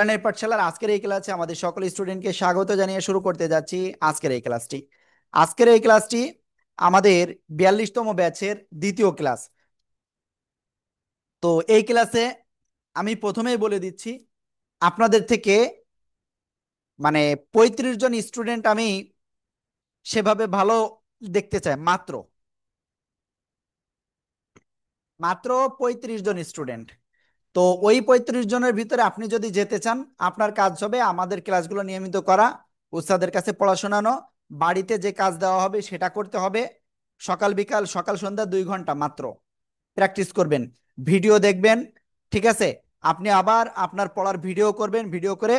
Internet পাঠশালার আজকের এই ক্লাসে আমাদের সকল স্টুডেন্টকে স্বাগত জানিয়ে শুরু করতে যাচ্ছি আজকের এই ক্লাসটি আমাদের 42তম ব্যাচের দ্বিতীয় ক্লাস। তো এই ক্লাসে আমি প্রথমেই বলে দিচ্ছি, আপনাদের থেকে মানে 35 জন স্টুডেন্ট আমি সেভাবে ভালো দেখতে চাই। মাত্র মাত্র 35 জন স্টুডেন্ট। তো ওই 35 জনের ভিতরে আপনি যদি যেতে চান, আপনার কাজ হবে আমাদের ক্লাসগুলো নিয়মিত করা, উস্তাদের কাছে পড়া শোনানো, বাড়িতে যে কাজ দেওয়া হবে সেটা করতে হবে। সকাল বিকাল সকাল সন্ধ্যা 2 ঘন্টা মাত্র প্র্যাকটিস করবেন, ভিডিও দেখবেন। ঠিক আছে? আপনি আবার আপনার পড়ার ভিডিও করবেন, ভিডিও করে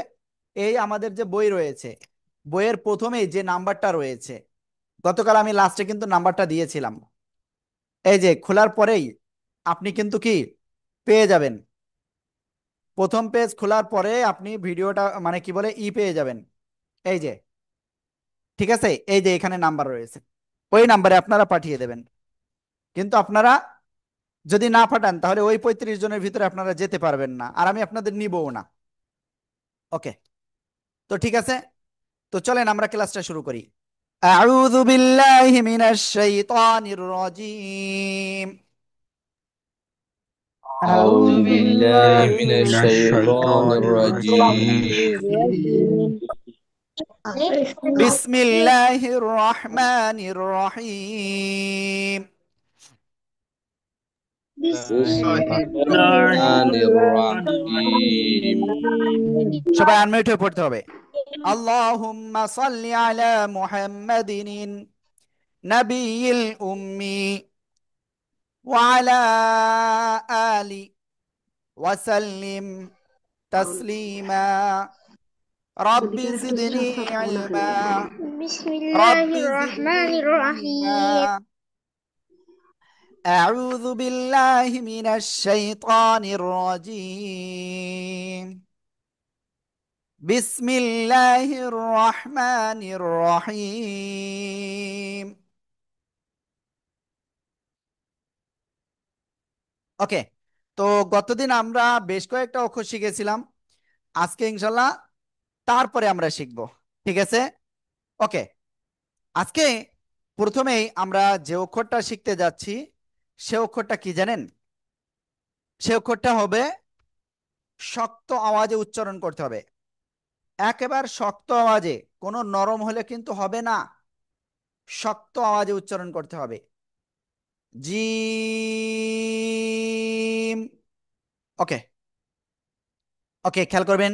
এই আমাদের যে বই রয়েছে, বইয়ের প্রথমেই যে নাম্বারটা রয়েছে, গতকাল আমি লাস্টে কিন্তু নাম্বারটা দিয়েছিলাম, এই যে খোলার পরেই আপনি কিন্তু কি পেয়ে যাবেন। প্রথম পেজ খোলার পরে আপনি ভিডিওটা মানে কি বলে পেয়ে যাবেন। এই যে, ঠিক আছে, এই যে এখানে নাম্বার রয়েছে, ওই নাম্বারে আপনারা পাঠিয়ে দেবেন। কিন্তু আপনারা যদি না পাঠান তাহলে ওই 35 জনের ভিতরে আপনারা যেতে পারবেন না, আর আমি আপনাদের নিবও না। ওকে, তো ঠিক আছে, তো চলেন আমরা ক্লাসটা শুরু করি। আউযু বিল্লাহি মিনাশ শাইতানির রাজীম। أعوذ أعوذ بالله بالله من من الشيطان الشيطان الرجيم الرجيم বিসমিল্লাহির রহমানির রহিম। بسم بسم الله الله الرحمن الرحمن الرحيم الرحيم সবাই আনমিউট হয়ে পড়তে হবে। আল্লাহুম্মা সাল্লি আলা মুহাম্মাদিন নাবিয়িল উম্মি ওয়া আলা আলি ওয়া সাল্লিম তাসলিমা। রাব্বি জিদনি ইলমা, بسم الله রাব্বি জিদনি الرحمن ইলমা। الرحيم আউযু বিল্লাহি মিনাশ শাইতানির রাজীম। বিসমিল্লাহির রহমানির রহিম। ওকে, তো গতদিন আমরা বেশ কয়েকটা অক্ষর শিখেছিলাম, আজকে ইনশাল্লাহ তারপরে আমরা শিখব। ঠিক আছে? ওকে, আজকে প্রথমেই আমরা যে অক্ষরটা শিখতে যাচ্ছি সে অক্ষরটা কি জানেন? সে অক্ষরটা হবে, শক্ত আওয়াজে উচ্চারণ করতে হবে, একেবারে শক্ত আওয়াজে, কোনো নরম হলে কিন্তু হবে না, শক্ত আওয়াজে উচ্চারণ করতে হবে। জিম। ওকে, ওকে, খেয়াল করবেন।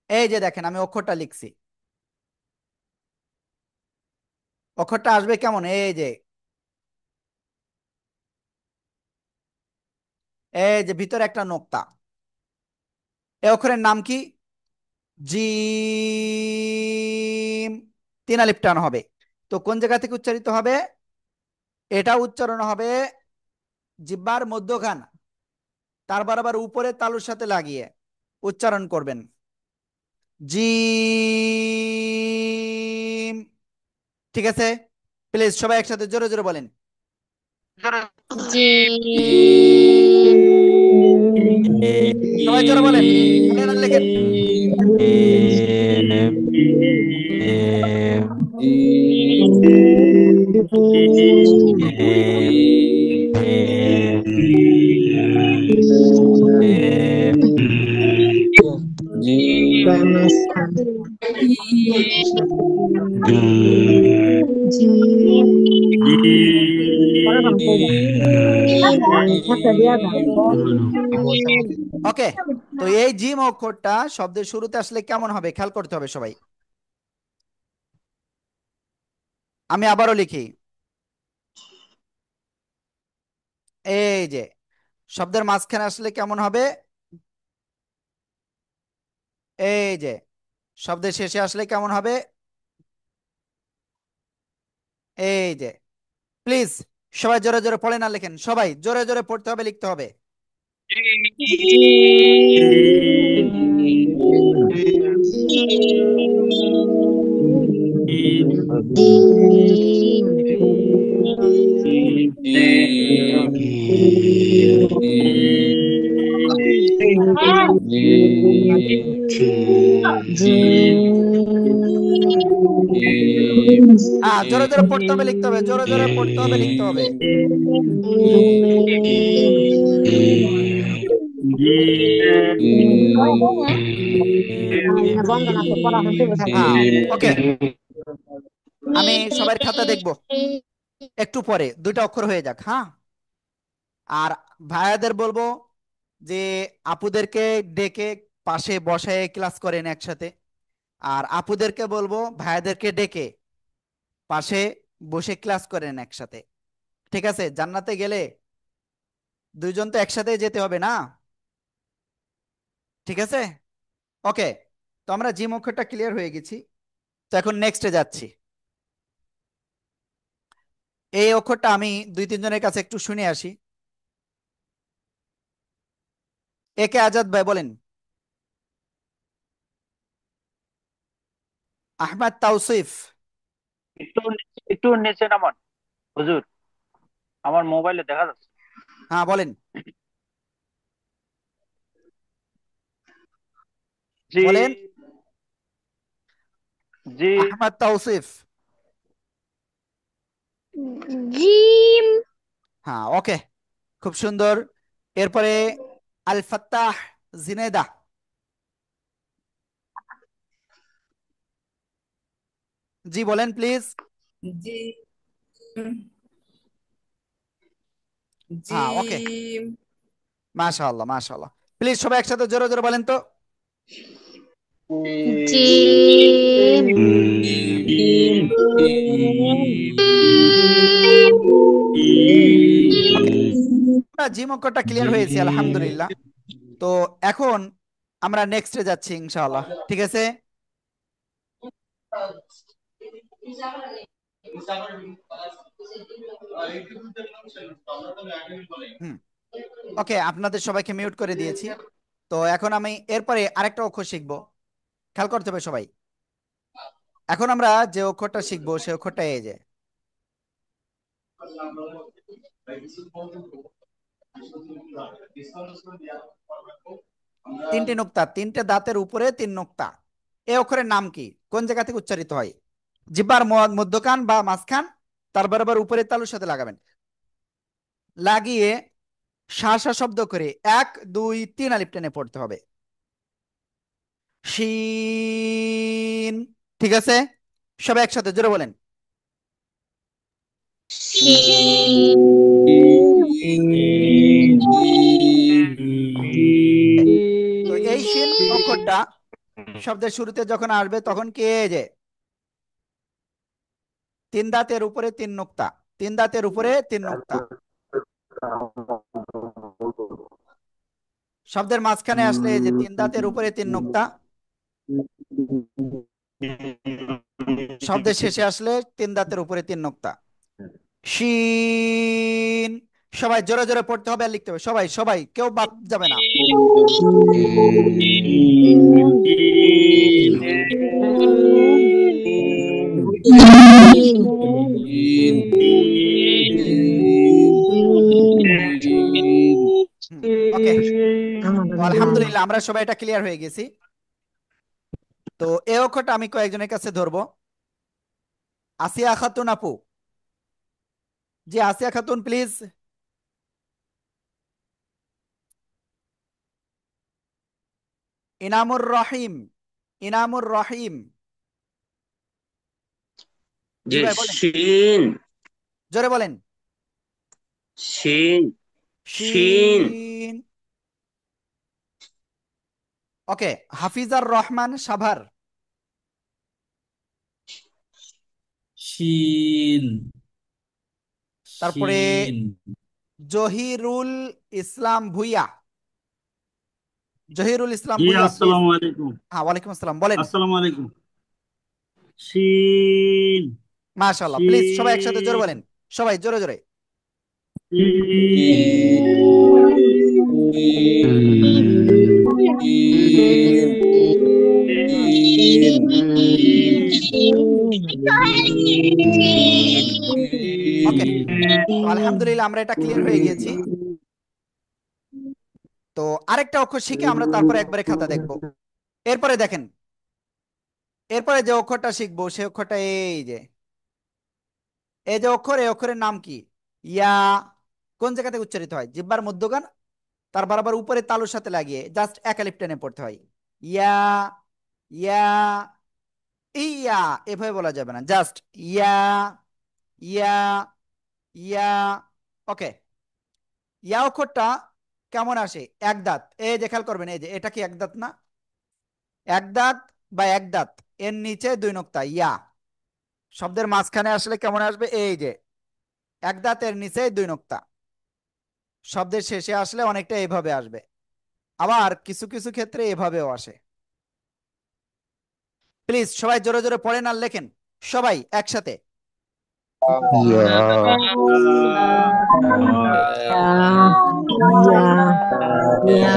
এই যে দেখেন আমি অক্ষরটা লিখছি, অক্ষরটা আসবে কেমন? এই যে ভিতরে একটা নোক্তা, এই অক্ষরের নাম কি? জিম। তিন আলিফ টান হবে। তো কোন জায়গা থেকে উচ্চারিত হবে? এটা উচ্চারণ হবে জিহ্বার মধ্যখান, তার বরাবর উপরে তালুর সাথে লাগিয়ে উচ্চারণ করবেন, জিম। ঠিক আছে? প্লিজ সবাই একসাথে জোরে জোরে বলেন। সবাই জোরে বলেন, মনে না লেখেন। ওকে, তো এই জিম অক্ষরটা শব্দের শুরুতে আসলে কেমন হবে খেয়াল করতে হবে সবাই। আমি আবারও লিখি, এই যে শব্দের মাঝখানে আসলে কেমন হবে, এই যে শব্দের শেষে আসলে কেমন হবে, এই যে। প্লিজ সবাই জোরে জোরে পড়ে না লেখেন, সবাই জোরে জোরে পড়তে হবে, লিখতে হবে। জোরে জোরে পড়তে হবে, লিখতে হবে, জোরে জোরে পড়তে হবে, লিখতে হবে। ওকে, আমি সবার খাতা দেখব একটু পরে, দুইটা অক্ষর হয়ে যাক। হ্যাঁ, আর ভাইয়াদের বলবো যে আপুদেরকে ডেকে পাশে বসায় ক্লাস করেন একসাথে, আর আপুদেরকে বলবো ভাইয়াদেরকে ডেকে পাশে বসে ক্লাস করেন একসাথে। ঠিক আছে, জান্নাতে গেলে দুইজন তো একসাথে যেতে হবে না? ঠিক আছে, ওকে। তো আমরা জিম অক্ষরটা ক্লিয়ার হয়ে গেছি, তো এখন নেক্সটে যাচ্ছি। এই অক্ষরটা আমি দুই তিনজনের কাছে একটু শুনে আসি। একে আজাদ ভাই বলেন। আহমদ তাওসিফ। একটু একটু নিচে নামান হুজুর, আমার মোবাইলে দেখা যাচ্ছে। হ্যাঁ বলেন। জি বলেন জি আহমদ তাওসিফ। জিম হ্যাঁ, ওকে, খুব সুন্দর। এরপরে আল ফাত্তাহ জিনেদা। জি বলেন প্লিজ। জি হ্যাঁ, ওকে, জিম মাশাআল্লাহ মাশাআল্লাহ। প্লিজ সবাই একসাথে জোরে জোরে বলেন তো। জিম ওকে, আমরা জিম অঙ্কটা ক্লিয়ার হয়েছে আলহামদুলিল্লাহ। তো এখন আমরা নেক্সটে যাচ্ছি ইনশাআল্লাহ। ঠিক আছে, হুম, ওকে, আপনাদের সবাইকে মিউট করে দিয়েছি। তো এখন আমি এরপরে আরেকটা অক্ষর শিখবো, খেয়াল করতে হবে সবাই। এখন আমরা যে অক্ষরটা শিখবো সে অক্ষরটা এই যে তিনটি নুক্তা, তিনটে দাঁতের উপরে তিন নুক্তা। এই অক্ষরের নাম কি, কোন জায়গা থেকে উচ্চারিত হয়? জিহ্বার মধ্যখান বা মাঝখান, তার বরাবর উপরের তালুর সাথে লাগাবেন, লাগিয়ে শা শা শব্দ করে 1 2 3 আলিফ টেনে পড়তে হবে। শিন। ঠিক আছে, সবাই একসাথে জোরে বলেন। তো এই শিন অক্ষরটা শব্দের শুরুতে যখন আসবে তখন কে যে তিন দাঁতের উপরে তিন নুক্তা, তিন দাঁতের উপরে তিন নুক্তা, শব্দের মাঝখানে আসলে এই যে তিন দাঁতের উপরে তিন নুক্তা, শব্দের শেষে আসলে তিন দাঁতের উপরে তিন নুক্তা। শিন। সবাই জোরে জোরে পড়তে হবে আর লিখতে হবে, সবাই সবাই, কেউ বাদ যাবে না। ওকে, তো আলহামদুলিল্লাহ আমরা সবাই এটা ক্লিয়ার হয়ে গেছি। তো এই অক্ষরটা আমি কয়েকজনের কাছে ধরবো। আসিয়া খাতুন আপু, জি আসিয়া খাতুন প্লিজ। ইনামুর রহিম, ইনামুর রহিম। জি যে ভাই বলেন, শিন জোরে বলেন। শিন শিন শিন। ওকে, হাফিজার রহমান সাভার। শিন তারপরে শিন জহিরুল ইসলাম ভুইয়া, জহিরুল ইসলাম জি ভুইয়া প্লিজ। আসসালামু আলাইকুম। হ্যাঁ ওয়ালাইকুম আসসালাম, বলেন। আসসালামু আলাইকুম। শিন মাশাআল্লাহ, প্লিজ সবাই একসাথে জোরে শিন বলেন, সবাই জোরে জোরে। ওকে, তো আলহামদুলিল্লাহ আমরা এটা ক্লিয়ার হয়ে গিয়েছি। তো আরেকটা অক্ষর শিখে আমরা তারপরে একবারে খাতা দেখবো। এরপরে দেখেন, এরপরে যে অক্ষরটা শিখবো সে অক্ষরটা এই যে অক্ষর, এই অক্ষরের নাম কি? ইয়া। কোন জায়গা থেকে উচ্চারিত হয়? জিহ্বার মধ্যখান, তার বরাবর উপরে তালুর সাথে লাগিয়ে জাস্ট এক আলিফ টেনে পড়তে হয়। ইয়া, ইয়া, ইয়া, এভাবে বলা যাবে না, জাস্ট ইয়া, ইয়া, ইয়া। ওকে। ইয়া অক্ষরটা কেমন আসে? এক দাঁত, এই যে খেয়াল করবেন, এই যে এটা কি এক দাঁত না? এক দাঁত বা এক দাঁত, এর নিচে দুই নোক্তা ইয়া। শব্দের মাঝখানে আসলে কেমন আসবে? এই যে এক দাঁত, এর নিচে দুই নোক্তা। শব্দের শেষে আসলে অনেকটা এইভাবে আসবে, আবার কিছু কিছু ক্ষেত্রে এভাবেও আসে। প্লিজ সবাই জোরে জোরে পড়েন আর লেখেন, সবাই একসাথে। Ya, ya,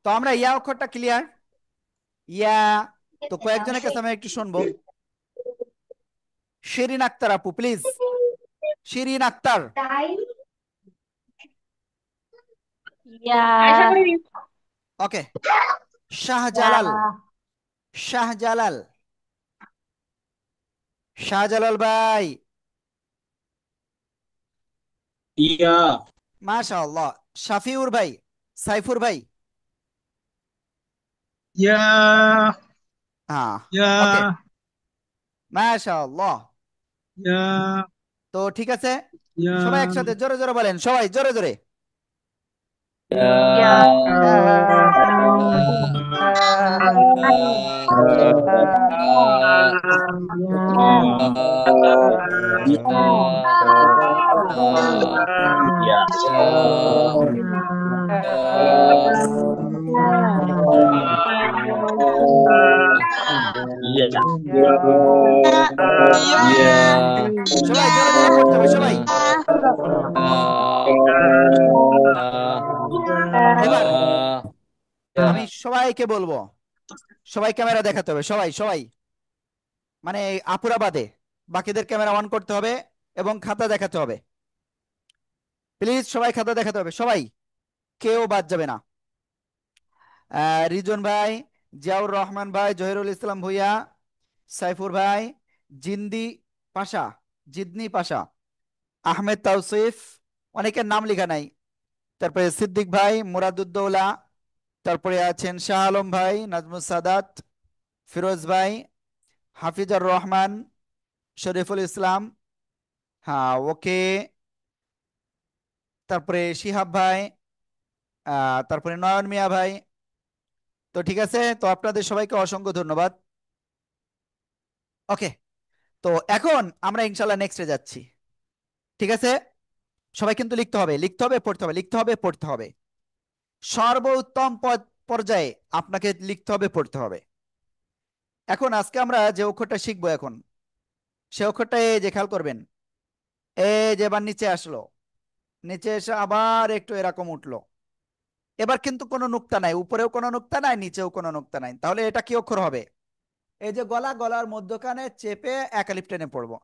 তো আমরা ইয়া অক্ষরটা ক্লিয়ার? ইয়া। তো কয়েকজনের কাছে আমি একটু শুনবো। শিরিন আক্তার আপু প্লিজ, শিরিন আক্তার। ওকে। শাহজালাল, শাহজালাল, শাহজালাল ভাই। ইয়া, মাশাআল্লাহ। শাফিউর ভাই, সাইফুর ভাই। Ya, হ্যাঁ। ওকে, ya, মাশাআল্লাহ। ya, তো ঠিক আছে, সবাই ya. একসাথে জোরে জোরে বলেন, সবাই জোরে জোরে। সবাই জোরে জোরে পড়তে হবে সবাই। এবার আমি সবাইকে বলবো, সবাই ক্যামেরা দেখাতে হবে, সবাই সবাই, মানে আপুরা বাদে বাকিদের ক্যামেরা অন করতে হবে এবং খাতা দেখাতে হবে। প্লিজ সবাই খাতা দেখাতে হবে, সবাই, কেউ বাদ যাবে না। রিজন ভাই, জিয়াউর রহমান ভাই, জহিরুল ইসলাম ভুইয়া, সাইফুর ভাই, জিন্দি পাশা, জিদনি পাশা, আহমেদ তাওসিফ, অনেকের নাম লেখা নাই। তারপরে সিদ্দিক ভাই, মুরাদুদ্দৌলা, তারপরে আছেন শাহ আলম ভাই, নাজমুস সাদাত, ফিরোজ ভাই, হাফিজার রহমান, শরীফুল ইসলাম। হ্যাঁ, ওকে। তারপরে শিহাব ভাই, তারপরে নয়ন মিয়া ভাই। তো ঠিক আছে, তো আপনাদের সবাইকে অসংখ্য ধন্যবাদ। ওকে। তো এখন আমরা ইনশাল্লাহ নেক্সটে যাচ্ছি। ঠিক আছে, সবাই কিন্তু লিখতে হবে, লিখতে হবে, পড়তে হবে, লিখতে হবে, পড়তে হবে। সর্বোত্তম পর্যায়ে আপনাকে লিখতে হবে, পড়তে হবে। এখন আজকে আমরা যে অক্ষরটা শিখবো এখন, সে অক্ষরটা এই যে খেয়াল করবেন, এই যে এবার নিচে আসলো, নিচে এসে আবার একটু এরকম উঠলো। এবার কিন্তু কোনো নুক্তা নাই, উপরেও কোনো নুক্তা নাই, নিচেও কোনো নুক্তা নাই। তাহলে এটা কি অক্ষর হবে? এই যে গলা, গলার মধ্যখানে চেপে একালিপ টেনে পড়বো,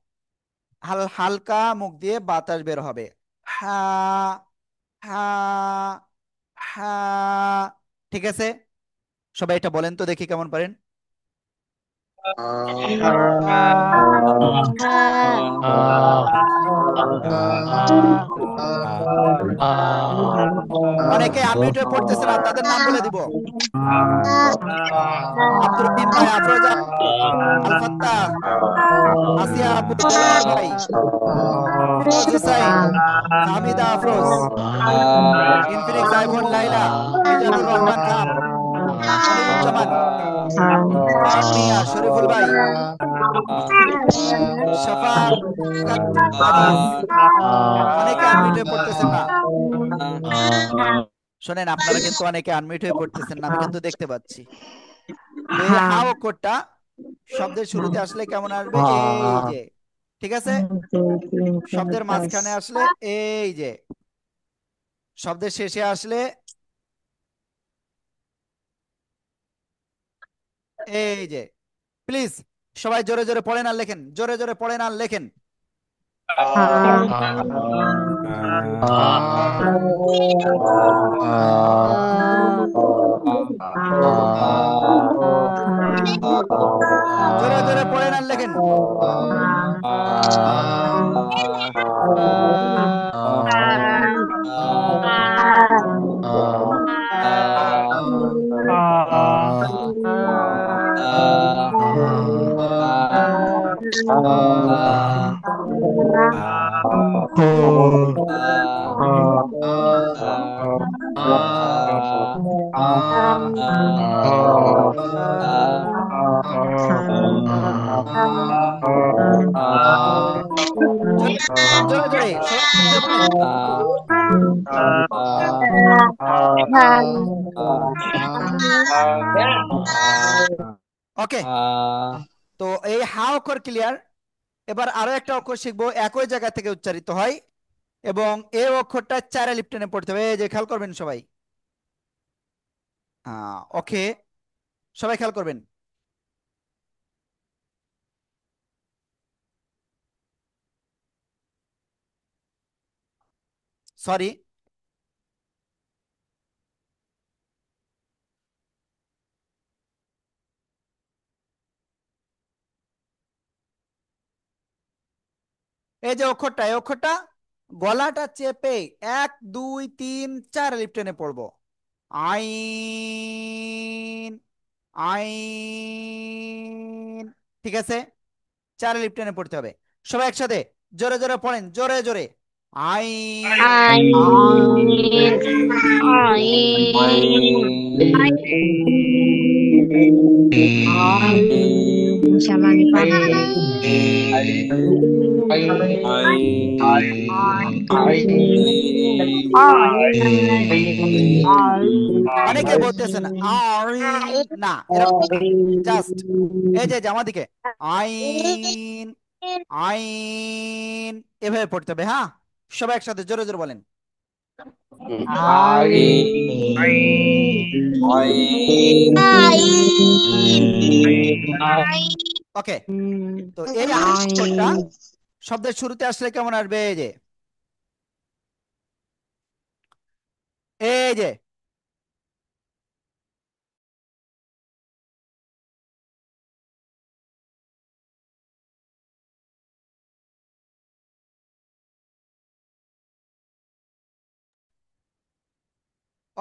হালকা মুখ দিয়ে বাতাস বের হবে। হা, হা, হা। ঠিক আছে, সবাই এটা বলেন তো দেখি কেমন পারেন। অনেকে আনমিউট হয়ে পড়তেছে না, তাদের নাম বলে দিব। আব্দুর রহিম ভাই, আফরোজা, আল ফাত্তাহ, আসিয়া আপু, দেলোয়ার ভাই, ফিরোজ হুসাইন, হামিদা আফরোজ, ইনফিনিক্স আইফোন লাইলা, মিজানুর রহমান খান, মনিরুজ্জামান, তানমিয়া, শরীফুল ভাই, শাফাকাত আজিজ, অনেকে আনমিউট হয়ে পড়তেছেন না। শোনেন, আপনারা কিন্তু অনেকে আনমিউট হয়ে পড়তেছেন না, আমি কিন্তু দেখতে পাচ্ছি। তো এই হা অক্ষরটা শব্দের শুরুতে আসলে কেমন আসবে? এই যে, ঠিক আছে। শব্দের মাঝখানে আসলে এই যে, শব্দের শেষে আসলে এই যে। প্লিজ সবাই জোরে জোরে পড়েন আর লেখেন, জোরে জোরে পড়েন আর লেখেন। জোরে জোরে পড়েন আর লেখেন। জোরে জোরে সবাই জোরে বলেন। ওকে, তো এই হা অক্ষর ক্লিয়ার। এবার আরো একটা অক্ষর শিখবো, একই জায়গা থেকে উচ্চারিত হয় এবং এই অক্ষরটা চারে লিপ্টনে পড়তে হবে। এই যে খেয়াল করবেন সবাই। ওকে, সবাই খেয়াল করবেন। সরি, এই যে অক্ষরটা, এই অক্ষরটা গলাটা চেপে 1 2 3 4 লিপ্টনে পড়বো। আইন, আইন, ঠিক আছে। 4 লিপ্টনে পড়তে হবে। সবাই একসাথে জোরে জোরে পড়েন, জোরে জোরে। আইন, আইন আইন ইনশাআল্লাহ আমি পারবো। অনেকে বলতেছেন আইন, না এরকম না, জাস্ট এই যে আমার দিকে আইন, আইন, এভাবে পড়তে হবে। হ্যাঁ, সবাই একসাথে জোরে জোরে বলেন। ওকে, তো এই অক্ষরটা শব্দের শুরুতে আসলে কেমন আসবে? এই যে, এই যে,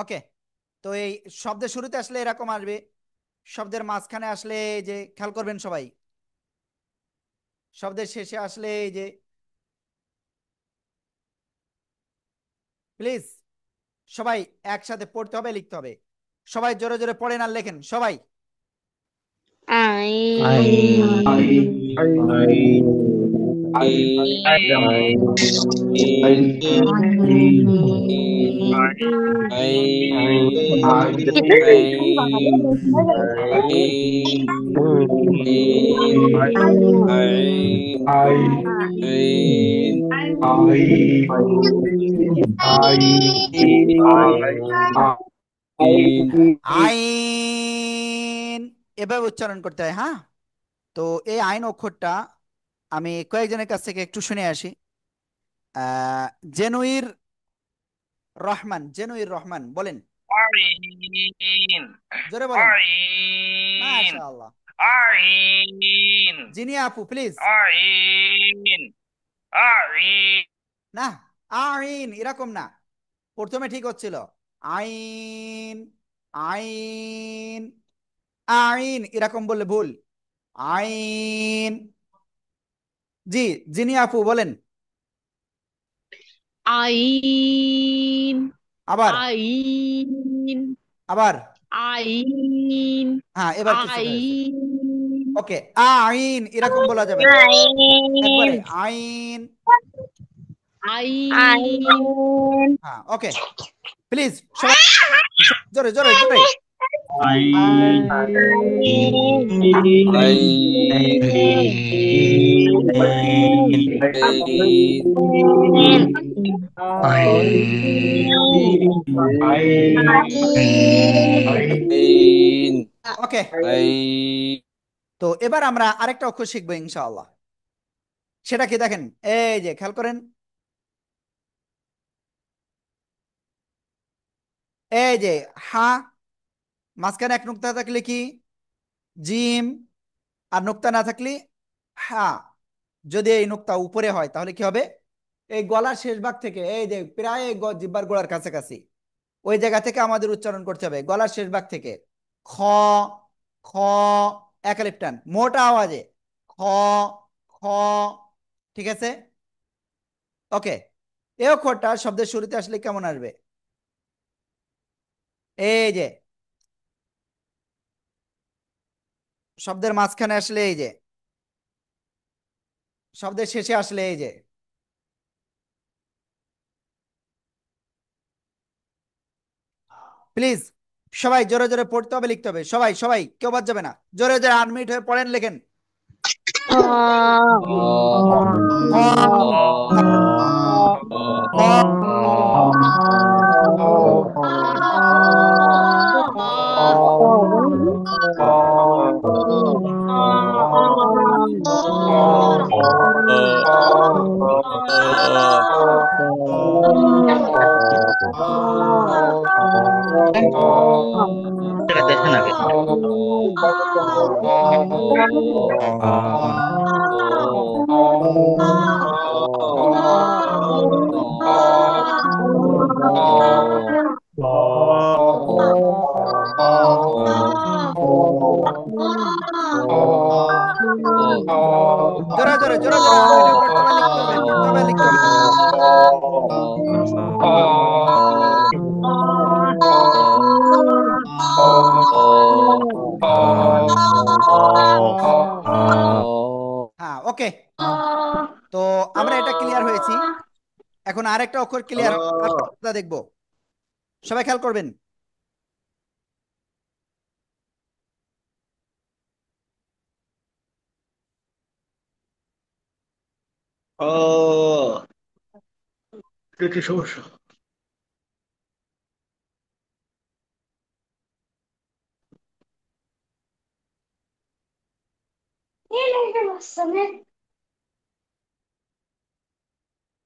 ওকে। তো এই শব্দের শুরুতে আসলে এরকম আসবে, শব্দের মাঝখানে আসলে এই যে খেয়াল করবেন সবাই, শব্দের শেষে আসলে এই যে। প্লিজ সবাই একসাথে পড়তে হবে, লিখতে হবে। সবাই জোরে জোরে পড়েন আর লেখেন সবাই। আইন, এভাবে উচ্চারণ করতে হয়। হ্যাঁ, তো এই আইন অক্ষরটা আমি কয়েকজনের কাছ থেকে একটু শুনে আসি। জেনুইর রহমান, জেনুইর রহমান বলেন, আইন জোরে বলেন। আইন মাশাআল্লাহ। আইন জিনিয়া আপু প্লিজ। আইন আইন না, আইন এরকম না, প্রথমে ঠিক হচ্ছিল। আইন, আইন, আইন এরকম বললে ভুল। আইন। জি, জিনিয়া আপু বলেন। আইন আবার, আইন আবার। আইন হ্যাঁ, এবার কিছুটা হয়েছে। আইন ওকে, আইন এরকম বলা যাবে না, একবারে আইন। আইন হ্যাঁ, ওকে, প্লিজ সবাই জোরে জোরে জোরে। ওকে, তো এবার আমরা আরেকটা অক্ষর শিখবো ইনশাআল্লাহ। সেটা কি দেখেন, এই যে খেয়াল করেন, এই যে হা, মাঝখানে এক নুক্তা থাকলে কি জিম, আর নুক্তা না থাকলে হা। যদি এই নুক্তা উপরে হয় তাহলে কি হবে, এই গলার শেষ ভাগ থেকে, এই যে প্রায় জিহ্বার গোড়ার কাছাকাছি ওই জায়গা থেকে আমাদের উচ্চারণ করতে হবে, গলার শেষ ভাগ থেকে। খ, খ, একালিপ টান মোটা আওয়াজে, খ, খ। ঠিক আছে, ওকে। এই অক্ষরটা শব্দের শুরুতে আসলে কেমন আসবে, এই যে শব্দের মাঝখানে আসলে এই যে, শব্দের শেষে আসলে এই যে। প্লিজ সবাই জোরে জোরে পড়তে হবে, লিখতে হবে, সবাই সবাই কেউ বাদ যাবে না, জোরে জোরে আনমিউট হয়ে পড়েন, লেখেন। খ, খ, এটা দেখেন আগে। জোরে জোরে জোরে জোরে আনমিউট হয়ে পড়তে হবে, লিখতে হবে, পড়তে হবে, লিখতে হবে। হ্যাঁ, ওকে, তো আমরা এটা ক্লিয়ার হয়েছি। এখন আরেকটা অক্ষর ক্লিয়ার দেখবো, সবাই খেয়াল করবেন। কি সমস্যা?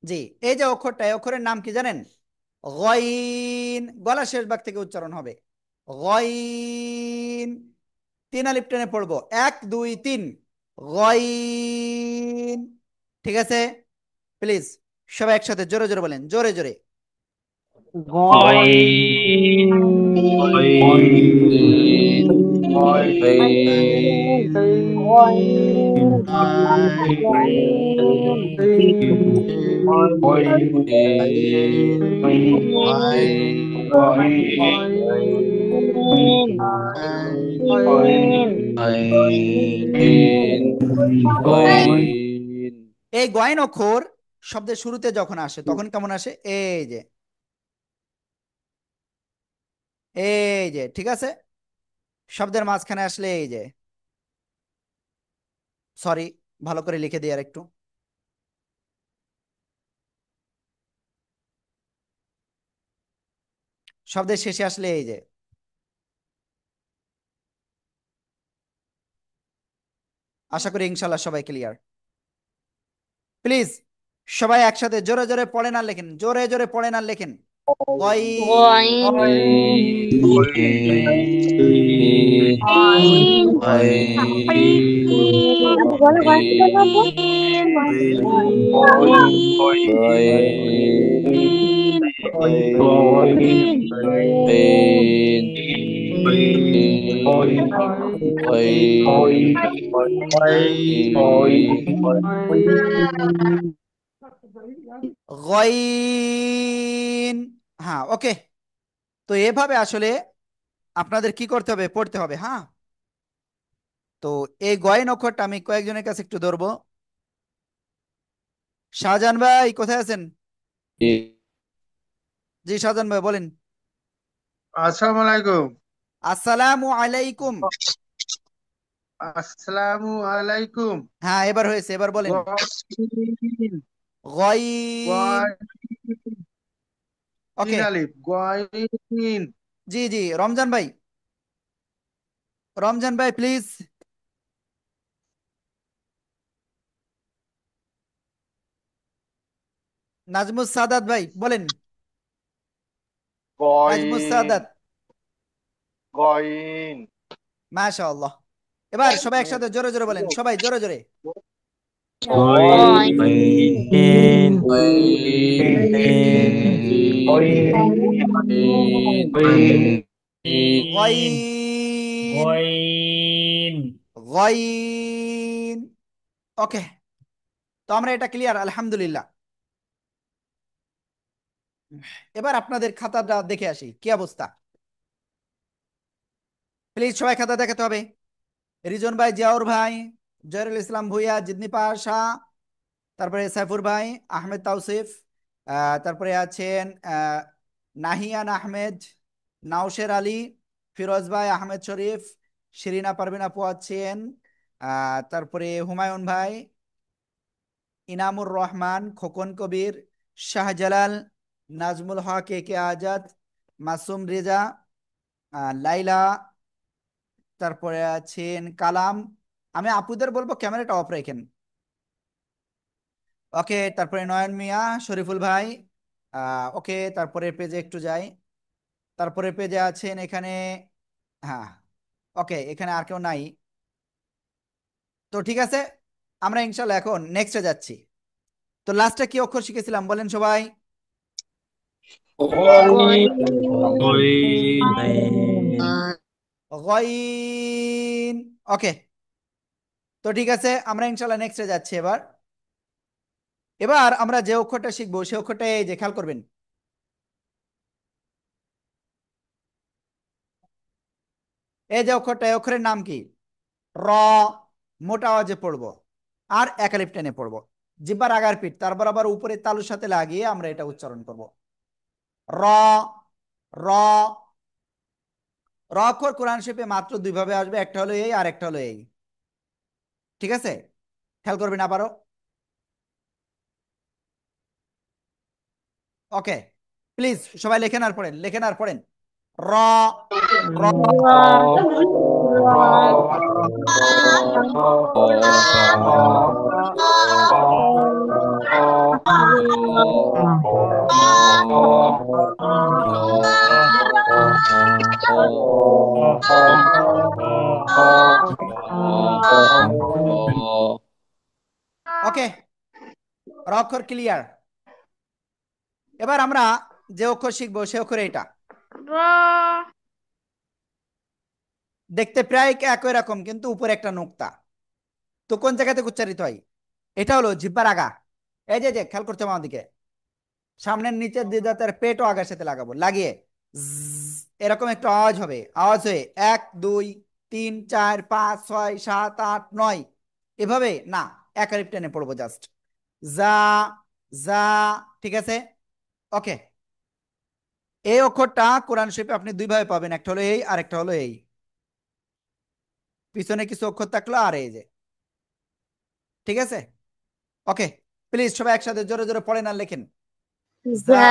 জি, এই যে অক্ষরটা, এই অক্ষরের নাম কি জানেন, গয়িন। গলা শেষ ভাগ থেকে উচ্চারণ হবে গয়িন। তিন আলিফ টেনে পড়বো, 1 2 3 গয়িন। ঠিক আছে, প্লিজ সবাই একসাথে জোরে জোরে বলেন, জোরে জোরে। এই গয়ন অক্ষর শব্দের শুরুতে যখন আসে তখন কেমন আসে, এই যে, এই যে, ঠিক আছে। শব্দের মাঝখানে আসলে এই যে, সরি, ভালো করে লিখে দিই আর একটু। শব্দের শেষে আসলে এই যে। আশা করি ইনশাল্লাহ সবাই ক্লিয়ার। প্লিজ সবাই একসাথে জোরে জোরে পড়েন আর লেখেন, জোরে জোরে পড়েন আর লেখেন। গয়িন। হ্যাঁ, ওকে, তো এভাবে আসলে আপনাদের কি করতে হবে, পড়তে হবে। হ্যাঁ, তো এই গয়েন অক্ষরটা আমি কয়েকজনের কাছে একটু ধরবো। শাহজাহান ভাই কোথায় আছেন? জি শাহজাহান ভাই বলেন। আসসালামু আলাইকুম। আসসালামু আলাইকুম। আসসালামু আলাইকুম। হ্যাঁ এবার হয়েছে, এবার বলেন। গয়িন। গয়িন। গয়িন। তিন ওকে। আলিফ গয়িন। জি জি, রমজান ভাই, রমজান ভাই প্লিজ। নাজমুস সাদাত ভাই বলেন। নাজমুস গয়িন সাদাত। গয়িন মাশাআল্লাহ। এবার সবাই একসাথে জোরে জোরে বলেন, সবাই জোরে জোরে। Goin. গইন। গয়িন। গয়িন। ওকে, তো আমরা এটা ক্লিয়ার আলহামদুলিল্লাহ। এবার আপনাদের খাতাটা দেখে আসি কি অবস্থা। প্লিজ সবাই খাতা দেখাতে হবে। রিজন ভাই, জিয়াউর ভাই, জয়রুল ইসলাম ভুইয়া, জিদনি পাশা, তারপরে সাইফুর ভাই, আহমেদ তাওসিফ, তারপরে আছেন নাহিয়ান আহমেদ, নাওশের আলী, ফিরোজ ভাই, আহমেদ শরীফ, শিরিনা পারভিন আপু আছেন, তারপরে হুমায়ুন ভাই, ইনামুর রহমান, খোকন কবির, শাহজালাল, নাজমুল হক, এ কে আজাদ, মাসুম রেজা, লাইলা, তারপরে আছেন কালাম। আমি আপুদের বলবো ক্যামেরাটা অফ রাখেন। ওকে, তারপরে নয়ন মিয়া, শরীফুল ভাই, ওকে, তারপরে পেজে একটু যাই। তারপরে পেজে আছেন এখানে, হ্যাঁ, ওকে, এখানে আর কেউ নাই। তো ঠিক আছে, আমরা ইনশাল্লাহ এখন নেক্সটে যাচ্ছি। তো লাস্টে কি অক্ষর শিখেছিলাম বলেন সবাই? গইন। ওকে, তো ঠিক আছে, আমরা ইনশাল্লাহ নেক্সটে যাচ্ছি। এবার এবার আমরা যে অক্ষরটা শিখবো সে অক্ষরটা এই যে খেয়াল করবেন। এই যে অক্ষরটা, এই অক্ষরের নাম কি? র। মোটা আওয়াজে পড়বো আর একালিপ টেনে পড়বো। জিব্বার আগার পিঠ তার বরাবর উপরে তালুর সাথে লাগিয়ে আমরা এটা উচ্চারণ করব। র। র। র অক্ষর কোরআন শরীফে মাত্র দুই ভাবে আসবে, একটা হলো এই আর একটা হলো এই। ঠিক আছে, খেয়াল করবেন আবারও। ওকে, প্লিজ সবাই লেখেন আর পড়েন, লেখেন আর পড়েন। র। র। ওকে, র অক্ষর ক্লিয়ার। এবার আমরা যে অক্ষর শিখবো সে অক্ষর এটা। দেখতে প্রায় একই রকম কিন্তু উপরে একটা নোক্তা। তো কোন জায়গা থেকে উচ্চারিত হয়? এটা হলো জিহ্বার আগা। এই যে যে খেয়াল করতে হবে আমাদেরকে। সামনের নিচের দুই দাঁতের পেটও আগার সাথে লাগাবো, লাগিয়ে এরকম একটা আওয়াজ হবে। আওয়াজ হয়ে 1 2 3 4 5 6 7 8 9 এভাবে না, একালিপ টেনে পড়বো জাস্ট। যা। যা। ঠিক আছে, ওকে। এই অক্ষরটা কোরআন শরীফে আপনি দুই ভাবে পাবেন, একটা হলো এই আর একটা হলো এই। পিছনে কিছু অক্ষর থাকলো আর এই যে। ঠিক আছে, ওকে, প্লিজ সবাই একসাথে জোরে জোরে পড়েন আর লেখেন। যা।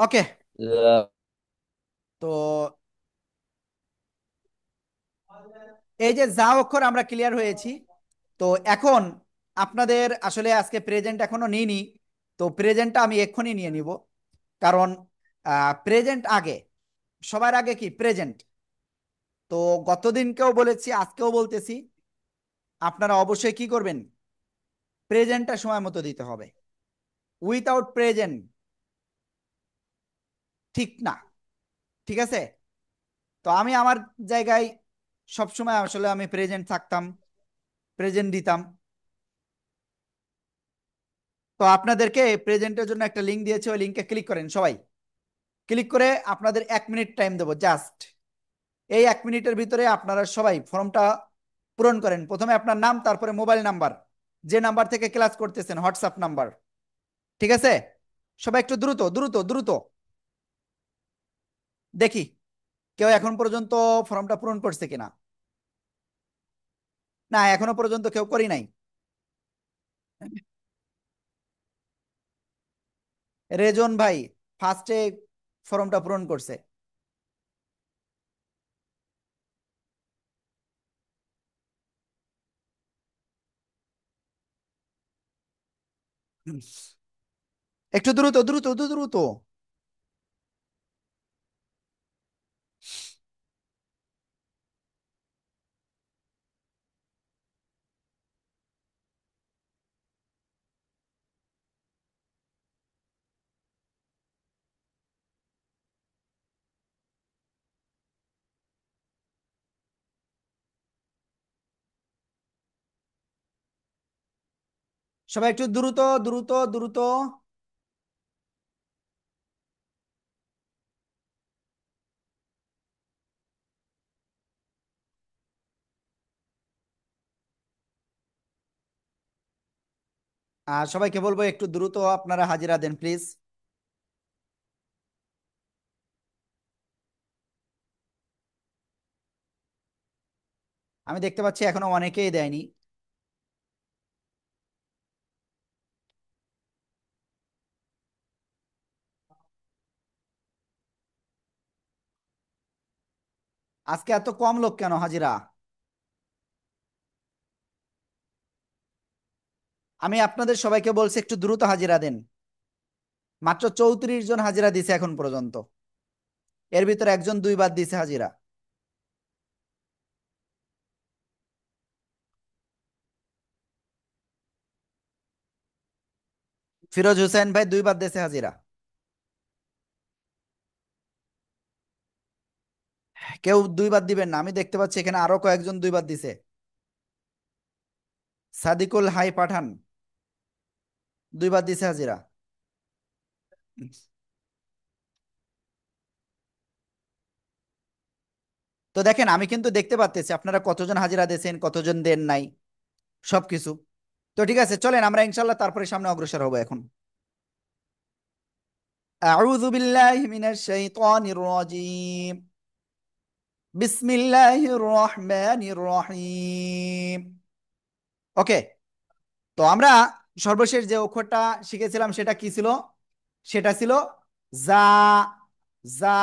ওকে, তো এই যে যা অক্ষর আমরা ক্লিয়ার হয়েছি। তো এখন আপনাদের আসলে আজকে প্রেজেন্ট এখনো নিইনি, তো প্রেজেন্টটা আমি এক্ষুনি নিয়ে নিব। কারণ প্রেজেন্ট আগে, সবার আগে কি প্রেজেন্ট। তো গতদিনকেও বলেছি আজকেও বলতেছি, আপনারা অবশ্যই কি করবেন, প্রেজেন্টটা সময় মতো দিতে হবে। উইথাউট প্রেজেন্ট ঠিক না, ঠিক আছে। তো আমি আমার জায়গায় সবসময় আসলে আমি প্রেজেন্ট থাকতাম, প্রেজেন্ট দিতাম। তো আপনাদেরকে প্রেজেন্টের জন্য একটা লিঙ্ক দিয়েছে, ওই লিঙ্কে ক্লিক করেন সবাই। ক্লিক করে আপনাদের 1 মিনিট টাইম দেবো জাস্ট। এই 1 মিনিটের ভিতরে আপনারা সবাই ফর্মটা পূরণ করেন। প্রথমে আপনার নাম, তারপরে মোবাইল নাম্বার, যে নাম্বার থেকে ক্লাস করতেছেন, হোয়াটসঅ্যাপ নাম্বার, ঠিক আছে। সবাই একটু দ্রুত দ্রুত দ্রুত দেখি কেউ এখন পর্যন্ত ফর্মটা পূরণ করছে কিনা। না, এখনো পর্যন্ত কেউ করি নাই। রেজন ভাই ফার্স্টে ফর্মটা পূরণ করছে। একটু দ্রুত দ্রুত দ্রুত দ্রুত। সবাই একটু দ্রুত দ্রুত দ্রুত। আর সবাইকে বলবো একটু দ্রুত আপনারা হাজিরা দেন প্লিজ। আমি দেখতে পাচ্ছি এখনো অনেকেই দেয়নি। আজকে এত কম লোক কেন হাজিরা? আমি আপনাদের সবাইকে বলছি একটু দ্রুত হাজিরা দেন। মাত্র 34 জন হাজিরা দিছে এখন পর্যন্ত, এর ভিতরে একজন 2 বার দিছে হাজিরা। ফিরোজ হোসেন ভাই 2 বার দিছে হাজিরা। কেউ 2 বার দিবেন না, আমি দেখতে পাচ্ছি এখানে আরো কয়েকজন 2 বার দিছে। সাদিকুল হাই পাঠান 2 বার দিছে হাজিরা। তো দেখেন আমি কিন্তু দেখতে পাচ্ছি আপনারা কতজন হাজিরা দিয়েছেন, কতজন দেন নাই, সবকিছু। তো ঠিক আছে, চলেন আমরা ইনশাল্লাহ তারপরে সামনে অগ্রসর হবো এখন। আউযু বিল্লাহি মিনাশ শাইতানির রাজিম। বিসমিল্লাহির রহমানির রহিম। ওকে। তো আমরা সর্বশেষ যে অক্ষরটা শিখেছিলাম সেটা কি ছিল? সেটা ছিল জা। জা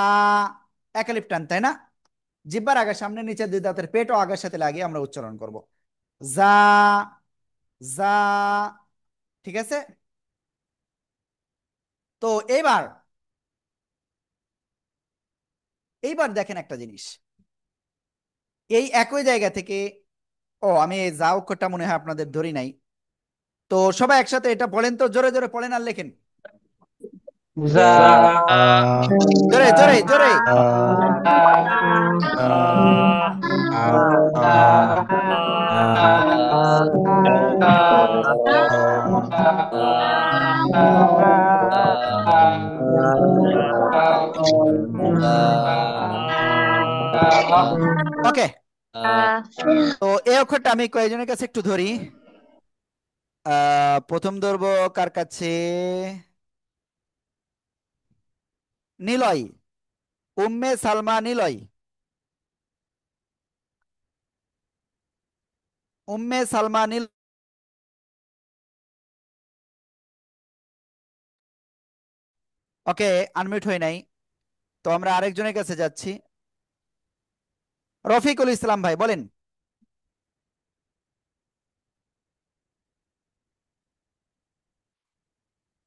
একালিফ টান, তাই না? জিহ্বার আগে সামনে নিচে 2 দাঁতের পেট ও আগের সাথে লাগিয়ে আমরা উচ্চারণ করব। জা। জা। ঠিক আছে। তো এইবার এইবার দেখেন একটা জিনিস, এই একই জায়গা থেকে, ও আমি এই যা অক্ষরটা মনে হয় আপনাদের ধরি নাই। তো সবাই একসাথে এটা বলেন তো, জোরে জোরে পড়েন আর লেখেন। যা জোরে জোরে জোরে। ওকে। তো এই অক্ষরটা আমি কয়েকজনের কাছে একটু ধরি। প্রথম ধরবো কার কাছে? নিলয়, উম্মে সালমা নিলয়। উম্মে সালমা নীল। ওকে, আনমিউট হয় নাই। তো আমরা আরেকজনের কাছে যাচ্ছি। রফিকুল ইসলাম ভাই বলেন।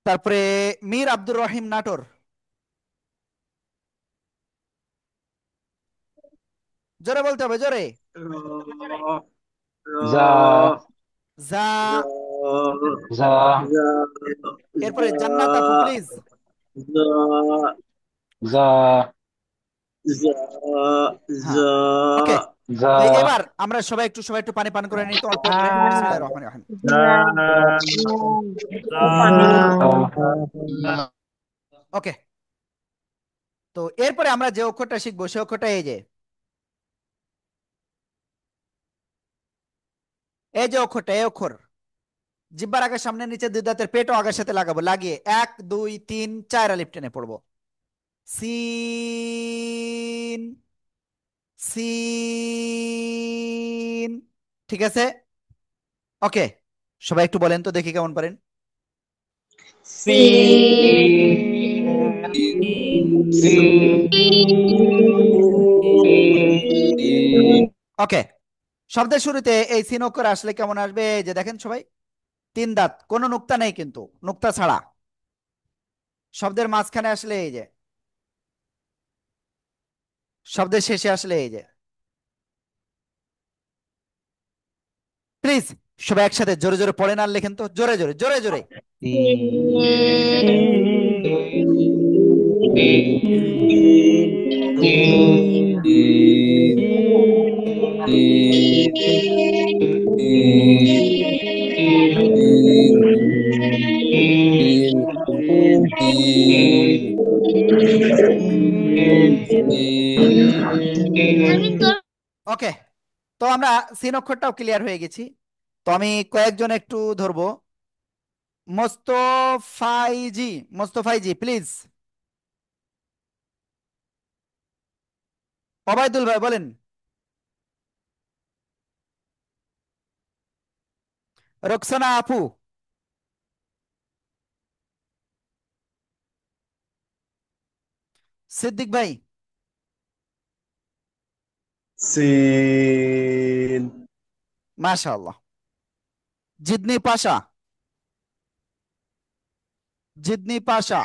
তারপরে মীর আব্দুর রহিম নাটোর। জোরে বলতে হবে, জোরে। যা জা। za এরপরে জান্নাত আপু প্লিজ। za হ্যাঁ, ওকে। za তো এবার আমরা সবাই একটু পানি পান করে নিই তো অল্প করে। বিসমিল্লাহির রহমানির রহিম। ওকে, তো এরপরে আমরা যে অক্ষরটা শিখবো সে অক্ষরটা এই যে অক্ষরটা, এই অক্ষর জিহ্বার আগে সামনে নিচে দুই দাঁতের পেটও আগের সাথে লাগাবো, লাগিয়ে 1 2 3 4 আলিফ টেনে পড়বো। সিন, সিন। ঠিক আছে, ওকে। সবাই একটু বলেন তো দেখি কেমন পারেন। ওকে, শব্দের শুরুতে এই সিন অক্ষর আসলে কেমন আসবে, এই যে দেখেন সবাই, 3 দাঁত, কোনো নুক্তা নেই কিন্তু, নুক্তা ছাড়া। শব্দের মাঝখানে আসলে এই যে, শব্দের শেষে আসলে এই যে। প্লিজ সবাই একসাথে জোরে জোরে পড়েন আর লেখেন তো, জোরে জোরে জোরে জোরে। ওকে, তো আমরা সিন অক্ষরটাও ক্লিয়ার হয়ে গেছি। তো আমি কয়েকজন একটু ধরবো। মোস্তফাইজি, মোস্তফাইজি প্লিজ। ওবায়দুল ভাই বলেন। রোকসানা আপু। সিদ্দিক ভাই। سين মাশাআল্লাহ। জিদনি পাশা, জিদনি পাশা।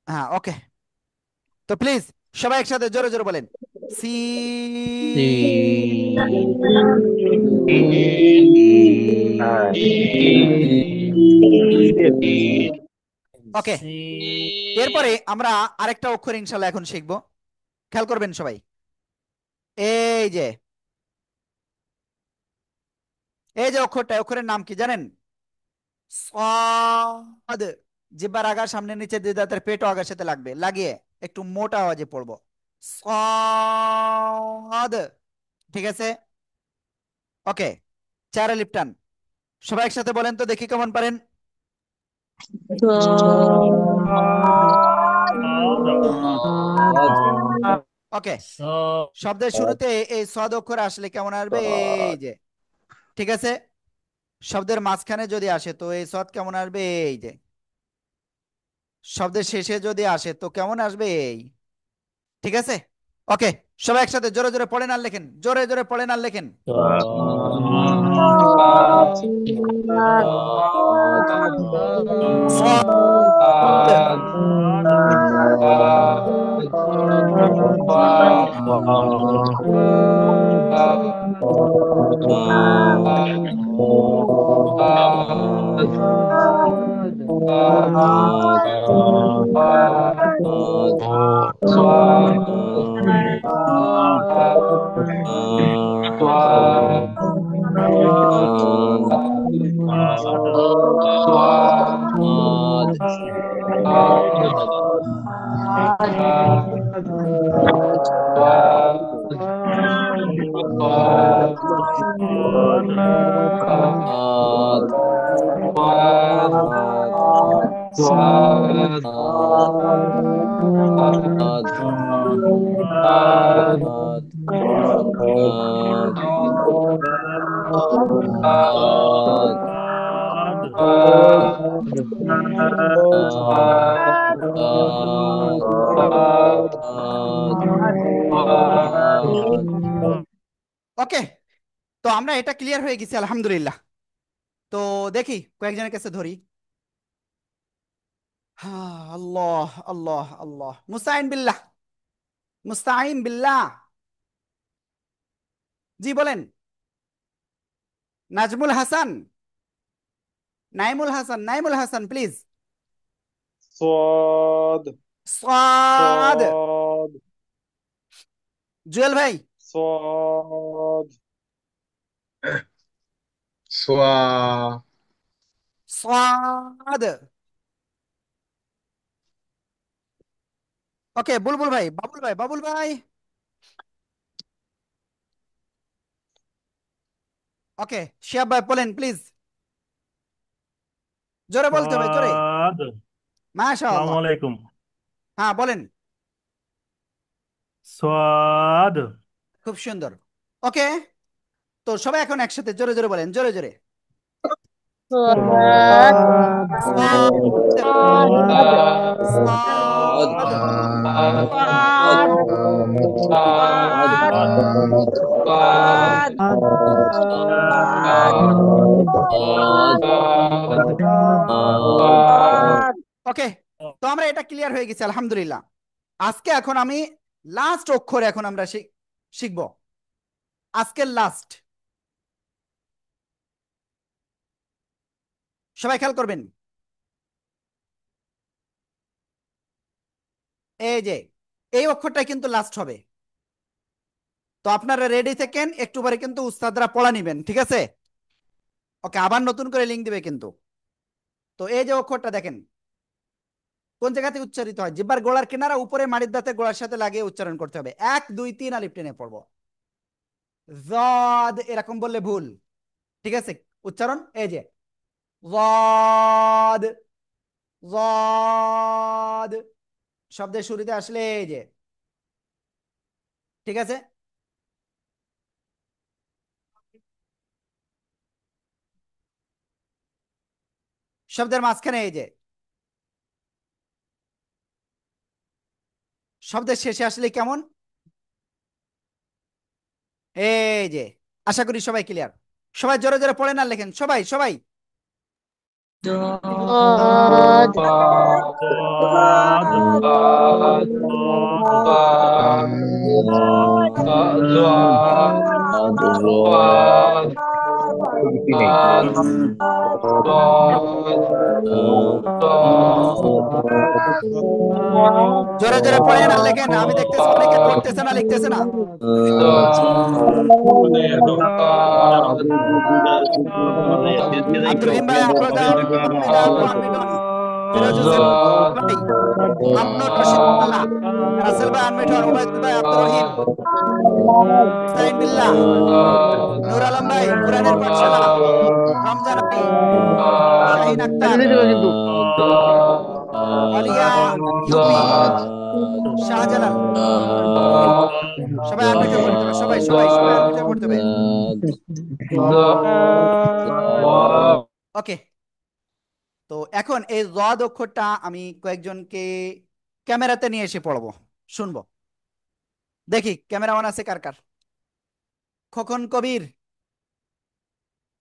হ্যাঁ, ওকে। তো প্লিজ সবাই একসাথে জোরে জোরে বলেন। সি। ওকে, এরপরে আমরা আরেকটা অক্ষর ইনশাল্লাহ এখন শিখবো। খেয়াল করবেন সবাই। এই যে, এই যে অক্ষরটা, অক্ষরের নাম কি জানেন? সাদ। জিহ্বার আগার সামনে নিচে দুই দাঁতের পেটও আগার সাথে লাগবে, লাগিয়ে একটু মোটা আওয়াজে পড়বো। সাদ। ঠিক আছে, ওকে। 4 আলিফ টান। সবাই একসাথে বলেন তো দেখি কেমন পারেন। ওকে, শব্দের শুরুতে এই সদ অক্ষর আসলে কেমন আসবে, এই যে। ঠিক আছে, শব্দের মাঝখানে যদি আসে তো এই সদ কেমন আসবে, এই যে। শব্দের শেষে যদি আসে তো কেমন আসবে, এই। ঠিক আছে, ওকে। সবাই একসাথে জোরে জোরে পড়েন আর লেখেন, জোরে জোরে পড়েন আর লেখেন। সদ। ওকে, তো আমরা এটা ক্লিয়ার হয়ে গেছি আলহামদুলিল্লাহ। তো দেখি কয়েকজনের কাছে ধরি। হ্যাঁ, আল্লাহ আল্লাহ আল্লাহ, মুস্তাইন বিল্লাহ, মুস্তাইন বিল্লাহ। জি বলেন। নাজমুল হাসান, নাইমুল হাসান প্লিজ। صاد সাদ। صاد জুয়েল ভাই। صاد سوا সাদ। ওকে, বুলবুল ভাই, বাবুল ভাই। ওকে, শিয়াব ভাই বলেন প্লিজ, জোরে বলতে হবে, জোরে। صاد. السلام মাশাআল্লাহ। عليكم. হ্যাঁ বলেন। صاد. খুব সুন্দর। ওকে, তো সবাই এখন একসাথে জোরে জোরে বলেন, জোরে জোরে। صاد সাদ। صاد. সাদ। صاد صاد صاد صاد صاد ওকে, তো আমরা এটা ক্লিয়ার হয়ে গেছি আলহামদুলিল্লাহ। আজকে এখন আমি লাস্ট অক্ষর এখন আমরা শিখব, আজকের লাস্ট। সবাই খেয়াল করবেন, এই যে এই অক্ষরটা কিন্তু লাস্ট হবে। তো আপনারা রেডি থাকেন, একটু পরে কিন্তু উস্তাদরা পড়া নিবেন, ঠিক আছে? ওকে, আবার নতুন করে লিঙ্ক দিবে কিন্তু। তো এই যে অক্ষরটা দেখেন কোন জায়গা থেকে উচ্চারিত হয়, জিহ্বার গোড়ার কিনারা উপরে মাড়ির দাঁতে গোড়ার সাথে লাগিয়ে উচ্চারণ করতে হবে। 1 2 3 আলিফ টেনে পড়বো। জদ এরকম বললে ভুল, ঠিক আছে? উচ্চারণ এই যে জদ, জদ শব্দের শুরুতে আসলে এই যে, ঠিক আছে? শব্দের মাঝখানে এই যে, শব্দের শেষে আসলে কেমন, এই যে। আশা করি সবাই ক্লিয়ার। সবাই জোরে জোরে পড়েন আর লেখেন, সবাই সবাই। صاد صاد. صاد صاد. জোরে জোরে পড়েন আর লেখেন, আমি দেখতেছি অনেকে পড়তেছে না, লিখতেছে না। আব্দুল রহিম ভাই, আফরোজা আহমেদ আপু, আনমিট হন। ফিরোজ হোসেন ভাই, মামুনুর রশিদ মোল্লা, রাসেল ভাই আনমিট হন। ওবায়দুল ভাই, আব্দুর রহিম, মুস্তাইন বিল্লাহ, নূর আলম ভাই, কোরআনের পাঠশালা, রমজান আলী, শাহিন আক্তার, আলিয়া ইউপি, শাহজালাল। সবাই আনমিট হয়ে পড়তে হবে, সবাই সবাই সবাই আনমিট হয়ে পড়তে হবে। ওকে, তো এখন এই জদ অক্ষরটা আমি কয়েকজনকে ক্যামেরাতে নিয়ে এসে পড়বো, শুনবো। দেখি ক্যামেরা অন আছে কার কার। খোকন কবির,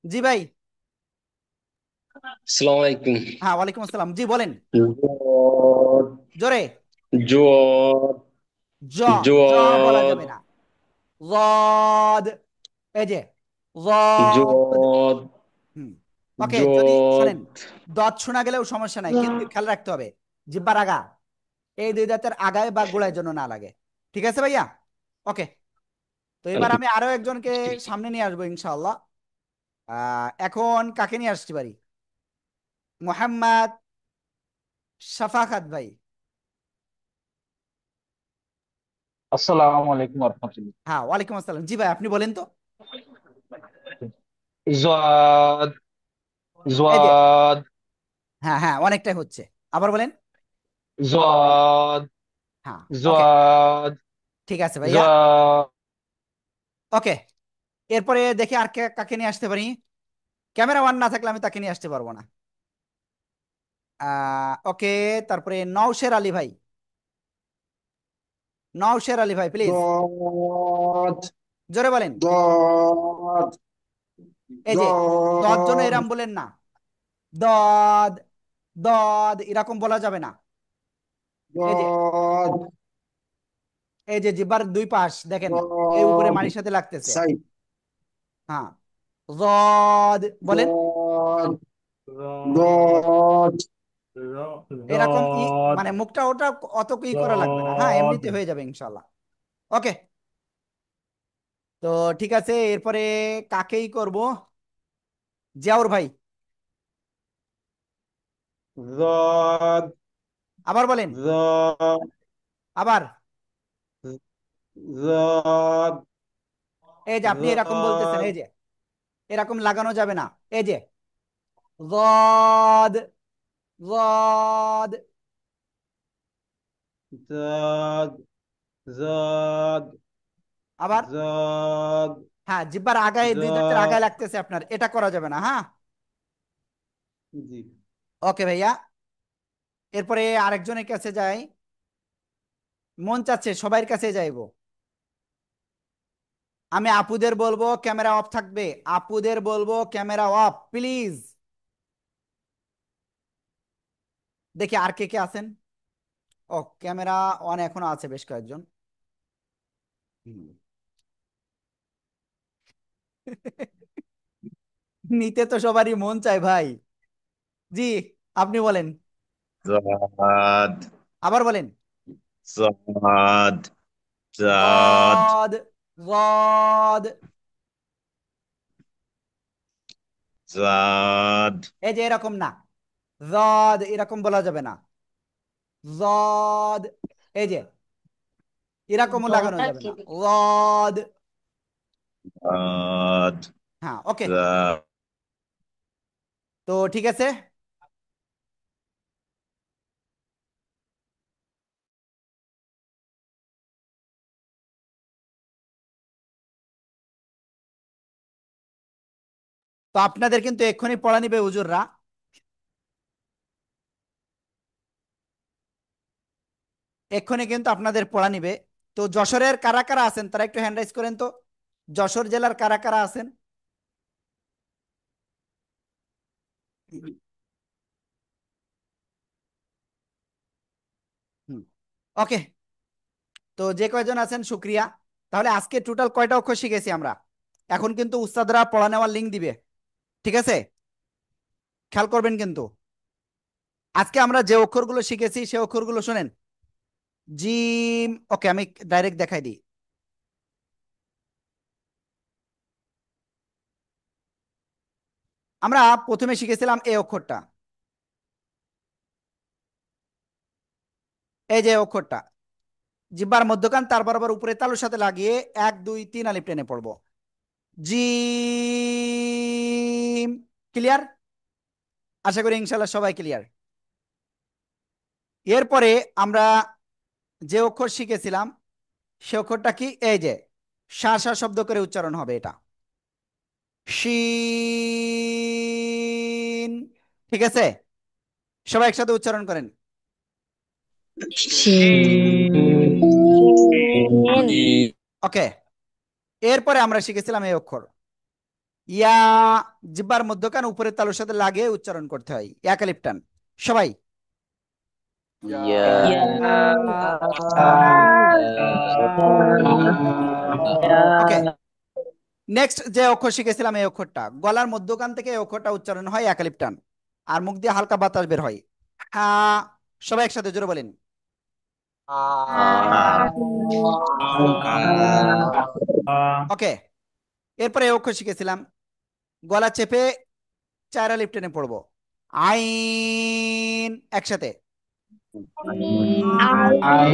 জি ভাই। السلام عليكم. হ্যাঁ ওয়ালাইকুম আসসালাম, জি বলেন جواد জোরে। جواد জ, জ বলা جواد যাবে না। জদ, এই যে জদ। جواد হুম, ওকে, যদি শোনেন جواد দত শোনা গেলেও সমস্যা নাই, কিন্তু খেয়াল রাখতে হবে জিহ্বার আগা, এই দুই দাঁতের আগায় বা গোড়ায় জন্য না লাগে, ঠিক আছে ভাইয়া? ওকে, তো এবার আমি আরো একজনকে সামনে নিয়ে আসবো ইনশাআল্লাহ। এখন কাকে নিয়ে আসতে পারি? মোহাম্মদ শাফাখাত ভাই। আসসালামু আলাইকুম ওয়া রাহমাতুল্লাহ। হ্যাঁ ওয়ালাইকুম আসসালাম, জি ভাই আপনি বলেন তো। জওয়াদ এই যে, জওয়াদ হ্যাঁ হ্যাঁ অনেকটাই হচ্ছে, আবার বলেন। জওয়াদ হ্যাঁ ওকে, জওয়াদ ঠিক আছে ভাইয়া। জওয়াদ। ওকে, এরপরে দেখি আর কাকে নিয়ে আসতে পারি। ক্যামেরা ওয়ান না থাকলে আমি তাকে নিয়ে আসতে পারবো না। ওকে, তারপরে নওশের আলী ভাই, নওশের আলী ভাই প্লিজ ضاد জোরে বলেন। ضاد এই যে দদ জন্য ضاد এরাম বলেন না, দদ, দদ এরকম বলা যাবে না। এই যে, ضاد এই যে জিহ্বার দুই পাশ দেখেন, এই উপরে ضاد মাড়ির সাথে লাগতেছে। سعيد হ্যাঁ, জদ বলেন। ضاد ضاد ضاد এরকম ضاد মানে মুখটা ওটা অত কি করা লাগবে না, হ্যাঁ ضاد এমনিতে হয়ে যাবে ইনশাল্লাহ। ওকে, তো ঠিক আছে, এরপরে কাকেই করব? জিয়াউর ভাই, ضاد আবার বলেন, ضاد আবার। ضاد এই যে আপনি এরকম বলতেছেন, ضاد এই যে এরকম লাগানো যাবে না, এই যে ضاد ضاد। ضاد ضاد আবার, ضاد হ্যাঁ জিব্বার আগায়, দুই দাঁতের ضاد আগায় লাগতেছে আপনার, এটা করা যাবে না, হ্যাঁ। জি ওকে ভাইয়া, এরপরে আরেকজনের কাছে যাই, মন চাচ্ছে সবার কাছে যাইবো। আমি আপুদের বলবো ক্যামেরা অফ থাকবে, আপুদের বলবো ক্যামেরা অফ প্লিজ। দেখি আর কে কে আছেন। ও, ক্যামেরা অন এখনো আছে বেশ কয়েকজন। হুম। নিতে তো সবারই মন চায় ভাই। জি, আপনি বলেন, জাদ আবার বলেন। জাদ জাদ গদ গদ। জাদ এই যে এরকম না, জদ এরকম বলা যাবে না, জদ, এই যে এরকমও লাগানো দটা যাবে কে না, দিবে? জদ। জাদ হ্যাঁ ওকে, জাদ তো ঠিক আছে। তো আপনাদের কিন্তু এক্ষুনি পড়া নিবে হুজুররা, এক্ষুনি কিন্তু আপনাদের পড়া নিবে। তো যশোরের কারা কারা আছেন তারা একটু হ্যান্ড রাইজ করেন তো, যশোর জেলার কারা কারা আছেন? হুম, ওকে, তো যে কয়জন আছেন শুক্রিয়া। তাহলে আজকে টোটাল কয়টা অক্ষর শিখেছি আমরা? এখন কিন্তু উস্তাদরা পড়া নেওয়ার লিঙ্ক দিবে, ঠিক আছে? খেয়াল করবেন কিন্তু, আজকে আমরা যে অক্ষরগুলো শিখেছি সে অক্ষরগুলো শোনেন। জিম, ওকে আমি ডাইরেক্ট দেখাই দিই। আমরা প্রথমে শিখেছিলাম এই অক্ষরটা, এই যে অক্ষরটা, জিব্বার মধ্যখান তার বরাবর উপরে তালুর সাথে লাগিয়ে 1 2 3 আলিফ টেনে পড়বো, জিম। ক্লিয়ার? আশা করি ইনশাল্লাহ সবাই ক্লিয়ার। এরপরে আমরা যে অক্ষর শিখেছিলাম সে অক্ষরটা কি, এই যে শা শা শব্দ করে উচ্চারণ হবে এটা, শিন। ঠিক আছে, সবাই একসাথে উচ্চারণ করেন। শিন ওকে, এরপরে আমরা শিখেছিলাম এই অক্ষর ইয়া, জিব্বার মধ্যখান উপরের তালুর সাথে লাগিয়ে উচ্চারণ করতে হয়, এক আলিফ টান। সবাই ইয়া ইয়া ওকে। নেক্সট যে অক্ষর শিখেছিলাম এই অক্ষরটা, গলার মধ্যখান থেকে এই অক্ষরটা উচ্চারণ হয় এক আলিফ টান, আর মুখ দিয়ে হালকা বাতাস বের হয়, হ্যাঁ। সবাই একসাথে জোরে বলেন। ওকে, এরপরে এই অক্ষর শিখেছিলাম, গলা চেপে 4 আলিফ টেনে পড়বো, আইন, একসাথে। আই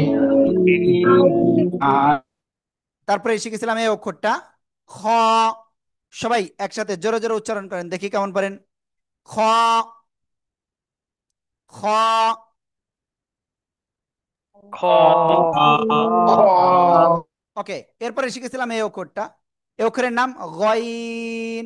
তারপরে শিখেছিলাম এই অক্ষরটা খ, সবাই একসাথে জোরে জোরে উচ্চারণ করেন, দেখি কেমন পারেন। খ খ। খ ওকে, এরপরে শিখেছিলাম এই অক্ষরটা, এই অক্ষরের নাম গইন।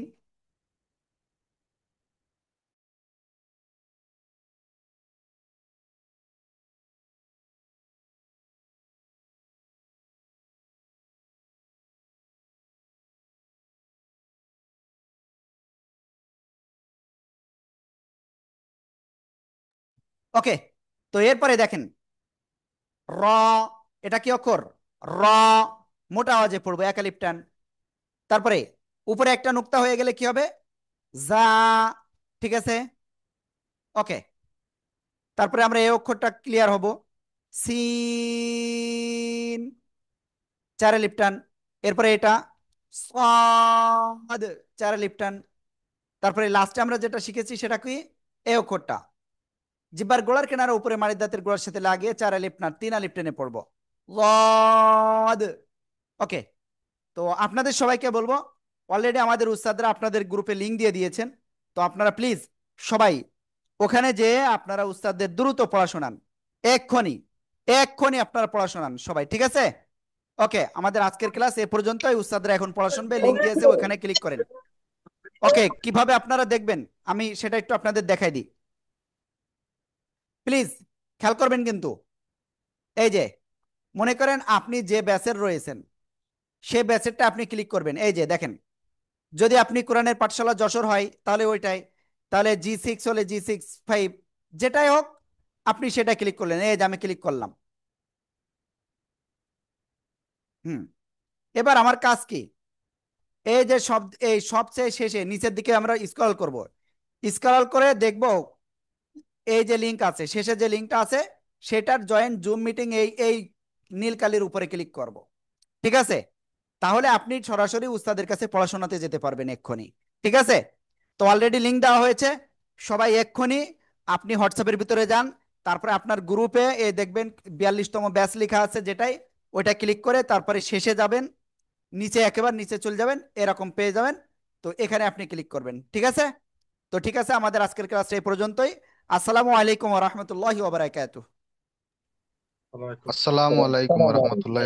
ওকে, তো এরপরে দেখেন র, এটা কি অক্ষর? র, মোটা আওয়াজে পড়বো, এক আলিফ টান। তারপরে উপরে একটা নুক্তা হয়ে গেলে কি হবে? যা। ঠিক আছে, ওকে। তারপরে আমরা এই অক্ষরটা ক্লিয়ার হব। সিন, চারে লিপটান। এরপরে এটা সাদ, চারে লিপটান। তারপরে লাস্টে আমরা যেটা শিখেছি সেটা কি? এই অক্ষরটা জিব্বার গোড়ার কিনারে উপরে মাড়ির দাঁতের গোড়ার সাথে লাগিয়ে চার আলিফ না 3 আলিফ টেনে পড়বো, লদ। ওকে। তো আপনাদের সবাইকে বলবো, অলরেডি আমাদের উস্তাদরা আপনাদের গ্রুপে লিংক দিয়ে দিয়েছেন। তো আপনারা প্লিজ সবাই ওখানে যেয়ে আপনারা উস্তাদদের দ্রুত পড়াশোনান। এক্ষুনি এক্ষুনি আপনারা পড়াশোনান সবাই, ঠিক আছে? ওকে, আমাদের আজকের ক্লাস এ পর্যন্তই। উস্তাদরা এখন পড়া শুনবে, লিংক দিয়েছে, ওখানে ক্লিক করেন। ওকে, কিভাবে আপনারা দেখবেন আমি সেটা একটু আপনাদের দেখাই দিই, প্লিজ খেয়াল করবেন কিন্তু। এই যে মনে করেন আপনি যে ব্যাচের রয়েছেন সেই ব্যাচেরটা আপনি ক্লিক করবেন। এই যে দেখেন, যদি আপনি কোরআনের পাঠশালা যশোর হয় তাহলে ওইটাই, তাহলে G6 হলে G6 5, যেটাই হোক আপনি সেটা ক্লিক করলেন। এই যে আমি ক্লিক করলাম। হুম, এবার আমার কাজ কি? এই যে এই সবচেয়ে শেষে নিচের দিকে আমরা স্ক্রল করব, স্ক্রল করে দেখব এই যে লিংক আছে, শেষে যে লিংকটা আছে সেটার জয়েন জুম মিটিং, এই এই নীল কালির উপরে ক্লিক করব। ঠিক আছে, তাহলে আপনি সরাসরি উস্তাদের কাছে পড়াশোনাতে যেতে পারবেন এক্ষুনি। ঠিক আছে, তো অলরেডি লিংক দেওয়া হয়েছে, সবাই এক্ষুনি আপনি হোয়াটসঅ্যাপের ভিতরে যান। তারপরে আপনার গ্রুপে এই দেখবেন 42তম ব্যাচ লেখা আছে, যেটাই ওইটা ক্লিক করে তারপরে শেষে যাবেন, নিচে একেবারে নিচে চলে যাবেন, এরকম পেয়ে যাবেন। তো এখানে আপনি ক্লিক করবেন। ঠিক আছে, তো ঠিক আছে, আমাদের আজকের ক্লাসটা এই পর্যন্তই। আসসালামু আলাইকুম ওয়া রাহমাতুল্লাহি ওয়া বারাকাতুহু। ওয়ালাইকুম আসসালামু আলাইকুম রহমতুল্লাহ।